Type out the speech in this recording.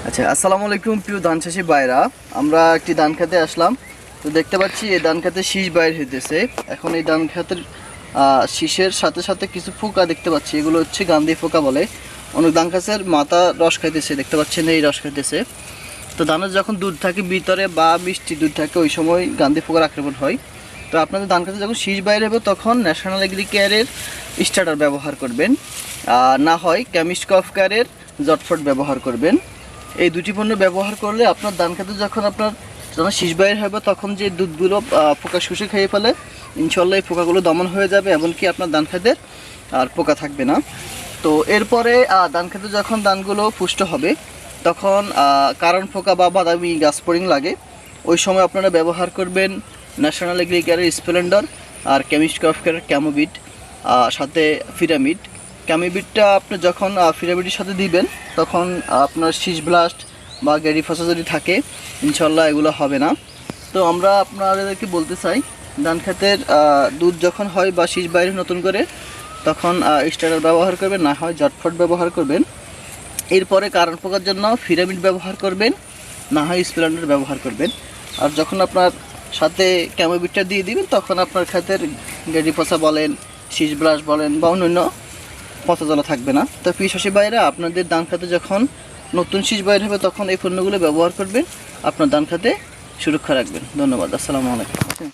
আচ্ছা, আসসালামু আলাইকুম প্রিয় ধান চাষি ভাইরা। আমরা একটি ধান খেতে আসলাম। তো দেখতে পাচ্ছি এই ধান খেতে শীষ বাইর হইতেছে। এখন এই ধান খেতের শীষের সাথে সাথে কিছু পোকা দেখতে পাচ্ছি, এগুলো হচ্ছে গান্ধী পোকা বলে। অনেক ধান গাছের মাথা রস খাইতেছে, দেখতে পাচ্ছেন এই রস খাইতেছে। তো ধানের যখন দুধ থাকে ভিতরে বা মিষ্টি দুধ থাকে, ওই সময় গান্ধী পোকার আক্রমণ হয়। তো আপনাদের ধান খেতে যখন শীষ বাইর হবে তখন ন্যাশনাল এগ্রিকেয়ারের স্টার্টার ব্যবহার করবেন, না হয় কেমিস্ট কফকারের জটফট ব্যবহার করবেন। এই দুটি পণ্য ব্যবহার করলে আপনার ধান খেতে যখন শীষ বাইর হবে তখন যে দুধগুলো পোকা শুষে খেয়ে ফেলে, ইনশাল্লাহ এই পোকাগুলো দমন হয়ে যাবে, এমনকি আপনার ধান খেতের আর পোকা থাকবে না। তো এরপরে ধান খেতে যখন ধানগুলো পুষ্ট হবে তখন কারণ পোকা বা বাদামি গাছপরিং লাগে, ওই সময় আপনারা ব্যবহার করবেন ন্যাশনাল এগ্রিকেয়ারের স্প্লেন্ডার আর কেমিস্ট কফকেয়ারের ক্যামোবিট, সাথে ফিরামিড। ক্যামিবিটটা আপনি যখন ফিরামিডের সাথে দিবেন তখন আপনার শীষ ব্লাস্ট বা গ্যারি ফসা যদি থাকে, ইনশাল্লাহ এগুলো হবে না। তো আমরা আপনাদেরকে বলতে চাই, ধান খেতের দুধ যখন হয় বা শীষ বাইরে নতুন করে, তখন স্টার্টার ব্যবহার করবেন, না হয় জটফট ব্যবহার করবেন। এরপরে কারণ পোকার জন্য ফিরামিড ব্যবহার করবেন, না হয় স্প্লেন্ডার ব্যবহার করবেন। আর যখন আপনার সাথে ক্যামোবিটটা দিয়ে দিবেন তখন আপনার ক্ষেতের গ্যারি ফসা বলেন, শীষ ব্লাস্ট বলেন বা অন্যান্য পচা জ্বালা থাকবে না। তো প্রিয় চাষি ভাইরা, আপনাদের ধান খেতে যখন নতুন শীষ বাইর হবে তখন এই পণ্যগুলো ব্যবহার করবেন, আপনার ধান খেতে সুরক্ষা রাখবেন। ধন্যবাদ। আসসালামু আলাইকুম।